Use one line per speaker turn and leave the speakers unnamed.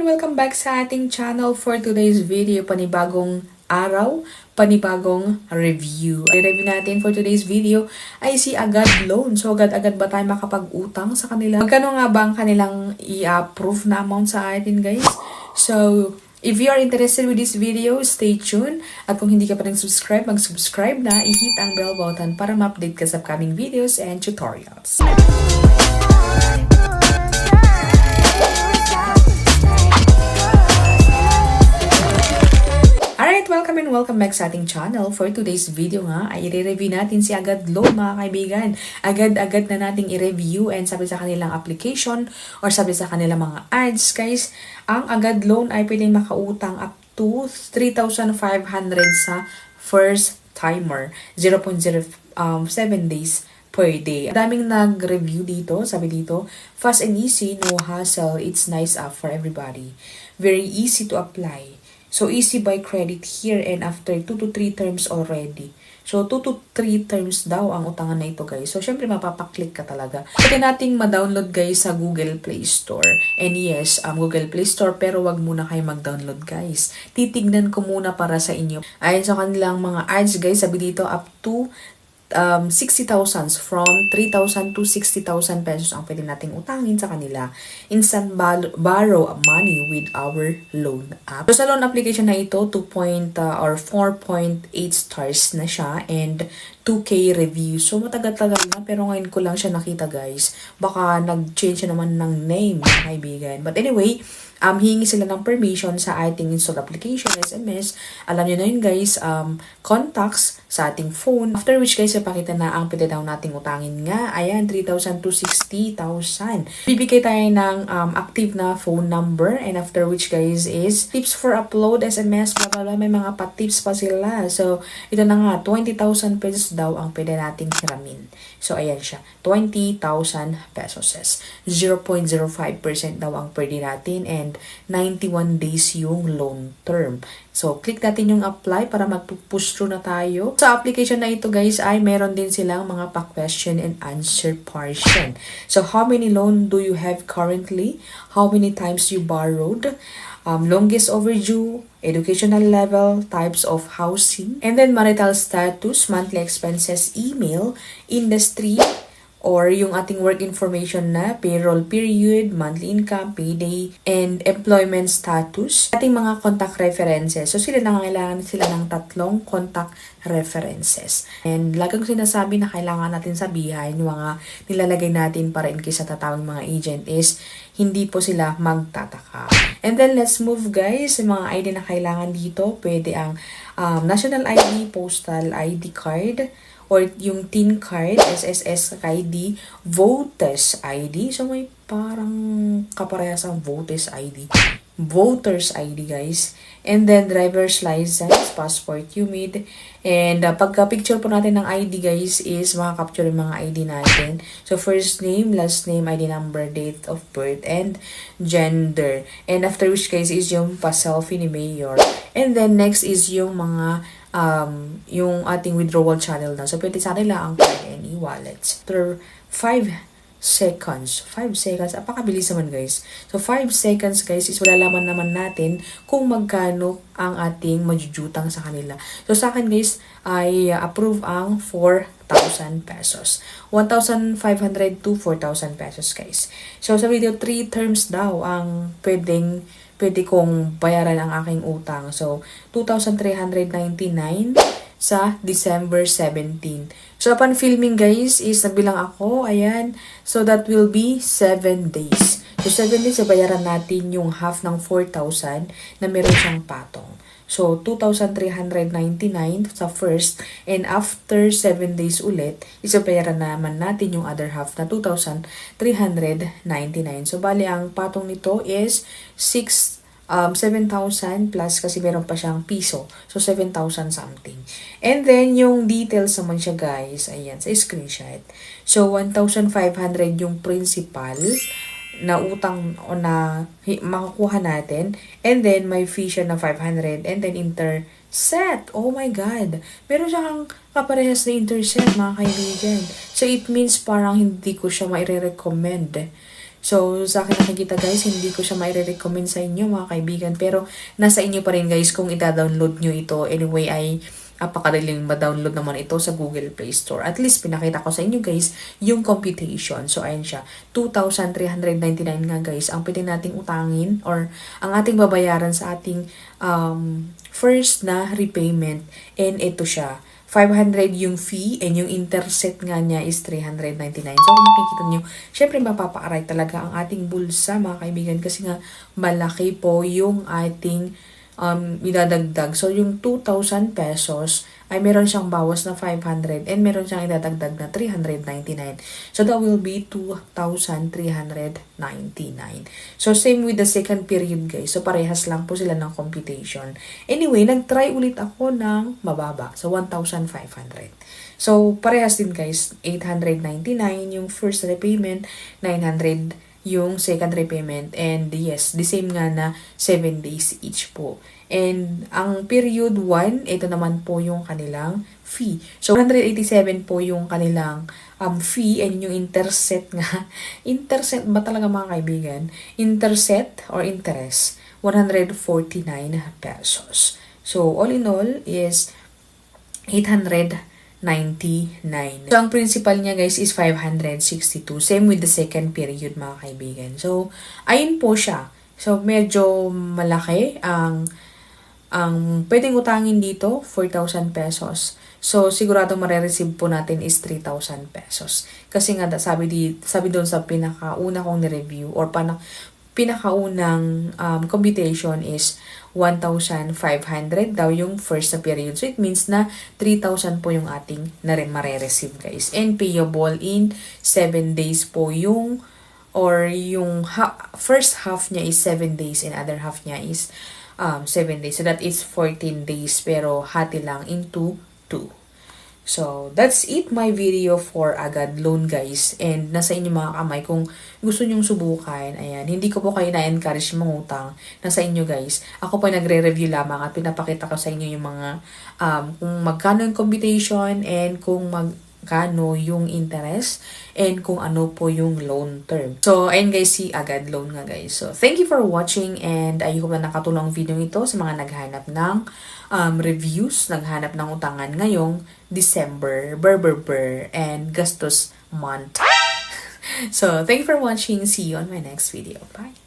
welcome back sa ating channel for today's video. Panibagong araw, panibagong review. I-review natin for today's video ay si Agad Loan. So agad-agad ba tayo makapag-utang sa kanila? Magkano nga ba ang kanilang i-approve na amount sa atin, guys? So if you are interested with this video, stay tuned. At kung hindi ka pa nag-subscribe, mag-subscribe na. I-hit ang bell button para ma-update ka sa upcoming videos and tutorials. Alright, welcome and welcome back sa ating channel. For today's video nga, ay i-review natin si Agad Loan, mga kaibigan. Agad-agad na nating i-review and sabi sa kanilang application or sabi sa kanilang mga ads, guys, ang Agad Loan ay pwedeng makautang up to 3,500 sa first timer, 0.07 days per day. Daming nag-review dito, sabi dito, fast and easy, no hassle, it's nice app for everybody. Very easy to apply. So, easy buy credit here and after 2 to 3 terms already. So, 2 to 3 terms daw ang utangan na ito, guys. So, syempre, mapapaklik ka talaga. Pwede nating ma-download, guys, sa Google Play Store. And yes, Google Play Store, pero wag muna kayo mag-download, guys. Titignan ko muna para sa inyo. Ayon sa kanilang mga ads, guys, sabi dito, up to 60,000 from 3,000 to 60,000 pesos ang pwede nating utangin sa kanila. Instant borrow money with our loan app. So sa loan application na ito, 4.8 stars na siya and 2K review. So matagal-tagal na pero ngayon ko lang siya nakita, guys. Baka nag-change na naman ng name, mga kaibigan. But anyway, hihingi sila ng permission sa ating install application, SMS. Alam nyo na yun, guys, contacts sa ating phone. After which, guys, ipakita na ang pwede daw nating utangin nga. Ayan, 3,000 to 60,000. Bibigay tayo ng active na phone number. And after which, guys, is tips for upload, SMS, blah, blah, blah. May mga pa-tips pa sila. So, ito na nga, 20,000 pesos daw ang pwede nating hiramin. So, ayan siya. 20,000 pesos. 0.05% daw ang pwede natin and 91 days yung loan term. So, click natin yung apply para mag-push through na tayo. Sa application na ito, guys, ay meron din silang mga pa-question and answer portion. So, how many loan do you have currently? How many times you borrowed? Longest overdue, educational level, types of housing, and then marital status, monthly expenses, email, industry, or yung ating work information na payroll period, monthly income, payday, and employment status. Ating mga contact references. So sila nangangailangan sila ng 3 contact references. And laging sinasabi na kailangan natin sabihan yung mga nilalagay natin para in case na tatawag mga agent is hindi po sila magtataka. And then let's move, guys. Yung mga ID na kailangan dito, pwede ang national ID, postal ID card, or yung TIN card, SSS ID, voters ID. So, may parang kaparehas ang voters ID. Voters ID, guys. And then, driver's license, passport you made. And pagka-picture po natin ng ID, guys, is makaka-capture yung mga ID natin. So, first name, last name, ID number, date of birth, and gender. And after which, guys, is yung pa-selfie ni Mayor. And then, next is yung mga yung ating withdrawal channel na. So, pwede sa nila ang card and e-wallets. After 5 seconds. Apakabilis naman, guys. So, 5 seconds, guys, is malalaman naman natin kung magkano ang ating majujutang sa kanila. So, sa akin, guys, ay approve ang 4,000 pesos. 1,500 to 4,000 pesos, guys. So, sa video, 3 terms daw ang pwede kong bayaran ang aking utang. So, 2,399 sa December 17. So, upon filming, guys, is nagbilang ako. Ayan. So, that will be 7 days. So, 7 days, bayaran natin yung half ng 4,000 na meron siyang patong. So, 2,399 sa first. And after 7 days ulit, isabayaran naman natin yung other half na 2,399. So, bali, ang patong nito is 7,000 plus kasi meron pa siyang piso. So, 7,000 something. And then, yung details naman siya, guys. Ayan, sa screenshot. So, 1,500 yung principal na utang o na makukuha natin. And then, may fee siya na 500. And then, intercept. Oh my God. Meron siyang kaparehas na intercept, mga kaibigan. So, it means parang hindi ko siya maire-recommend. So, sa akin nakikita guys, hindi ko siya mai-recommend sa inyo mga kaibigan. Pero, nasa inyo pa rin guys kung ida-download nyo ito. Anyway, ay napakadaling ma-download naman ito sa Google Play Store. At least, pinakita ko sa inyo guys, yung computation. So, ayan siya. 2,399 nga guys, ang pwede nating utangin or ang ating babayaran sa ating first na repayment. And ito siya. 500 yung fee and yung intercept nga niya is 399. So, kung makikita nyo, syempre mapapaaray talaga ang ating bulsa mga kaibigan kasi nga malaki po yung ating idadagdag. So, yung 2,000 pesos ay meron siyang bawas na 500 and meron siyang idadagdag na 399. So, that will be 2,399. So, same with the second period guys. So, parehas lang po sila ng computation. Anyway, nag-try ulit ako ng mababa. So, 1,500. So, parehas din guys. 899 yung first repayment, 900 yung second repayment, and yes, the same nga na 7 days each po. And ang period 1, ito naman po yung kanilang fee. So, 187 po yung kanilang fee and yung intercept nga. Intercept ba talaga mga kaibigan? Intercept or interest, 149 pesos. So, all in all is 899. So, ang principal niya guys is 562. Same with the second period mga kaibigan. So, ayun po siya. So, medyo malaki ang pwedeng utangin dito, 4,000 pesos. So, sigurado mare-receive po natin is 3,000 pesos. Kasi nga, sabi doon sa pinakauna kong ni-review or pinakaunang computation is 1,500 daw yung first na period. So, it means na 3,000 po yung ating mare-receive guys. And payable in 7 days po yung first half niya is 7 days and other half niya is 7 days. So, that is 14 days pero hati lang into 2. So, that's it my video for Agad Loan guys. And nasa inyo mga kamay kung gusto nyong subukan. Ayan, hindi ko po kayo na-encourage mangutang. Nasa inyo guys. Ako po nagre-review lamang at pinapakita ko sa inyo yung mga kung magkano yung computation and kung magkano yung interest and kung ano po yung loan term. So, ayun guys, si Agad Loan nga guys. So, thank you for watching and I hope na nakatulong ang video ito sa mga naghanap ng reviews, naghanap ng utangan ngayong December, and gastos month. So, thank you for watching. See you on my next video. Bye!